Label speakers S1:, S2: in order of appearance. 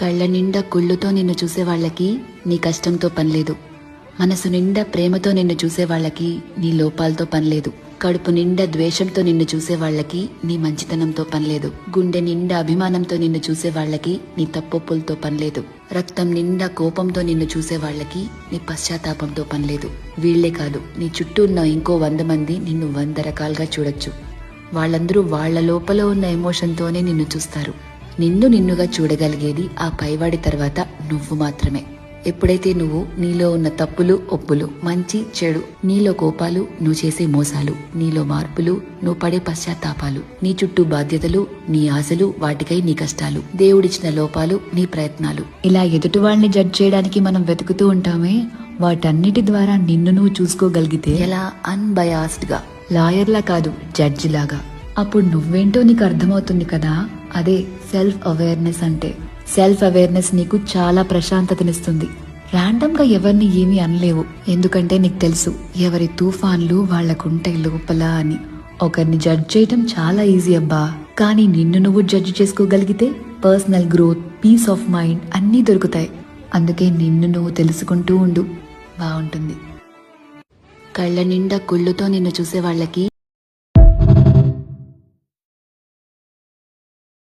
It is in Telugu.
S1: కళ్ళ నిండా కుళ్ళుతో నిన్ను చూసే వాళ్ళకి నీ కష్టంతో పనిలేదు. మనసు నిండా ప్రేమతో నిన్ను చూసే వాళ్ళకి నీ లోపాలతో పనిలేదు. కడుపు నిండా ద్వేషంతో నిన్ను చూసే వాళ్ళకి నీ మంచితనంతో పనిలేదు. గుండె నిండా అభిమానంతో నిన్ను చూసే వాళ్ళకి నీ తప్పొప్పులతో పనిలేదు. రక్తం నిండా కోపంతో నిన్ను చూసే వాళ్ళకి నీ పశ్చాత్తాపంతో పనిలేదు. వీళ్లే కాదు, నీ చుట్టూ ఉన్న ఇంకో 100 మంది నిన్ను 100 రకాలుగా చూడొచ్చు. వాళ్ళందరూ వాళ్ల లోపల ఉన్న ఎమోషన్తోనే నిన్ను చూస్తారు. నిన్ను నిన్నుగా చూడగలిగేది ఆ పైవాడి తర్వాత నువ్వు మాత్రమే. ఎప్పుడైతే నువ్వు నీలో ఉన్న తప్పులు ఒప్పులు, మంచి చెడు, నీలో కోపాలు, నువ్వు చేసే మోసాలు, నీలో మార్పులు, నువ్వు పడే పశ్చాత్తాపాలు, నీ చుట్టూ బాధ్యతలు, నీ ఆశలు, వాటికై నీ కష్టాలు, దేవుడిచ్చిన లోపాలు, నీ ప్రయత్నాలు, ఇలా ఎదుటి వాళ్ళని జడ్జ్ చేయడానికి మనం వెతుకుతూ ఉంటామే, వాటన్నిటి ద్వారా నిన్ను నువ్వు చూసుకోగలిగితే ఎలా అన్బయాస్డ్ గా, లాయర్లా కాదు జడ్జి లాగా, అప్పుడు నువ్వేంటో నీకు అర్థమవుతుంది కదా. అదే సెల్ఫ్ అవేర్నెస్ అంటే. సెల్ఫ్ అవేర్నెస్ నీకు చాలా ప్రశాంతతనిస్తుంది. ర్యాండమ్ గా ఎవరిని ఏమీ అనలేవు, ఎందుకంటే నీకు తెలుసు ఎవరి తుఫాన్లు వాళ్లకుంటాయి లోపల అని. ఒకరిని జడ్జ్ చేయటం చాలా ఈజీ అబ్బా, కానీ నిన్ను నువ్వు జడ్జ్ చేసుకోగలిగితే personal growth, peace of mind అన్నీ దొరుకుతాయి. అందుకే నిన్ను నువ్వు తెలుసుకుంటూ ఉండు, బాగుంటుంది. కళ్ళ నిండా కుళ్ళుతో నిన్ను చూసే వాళ్ళకి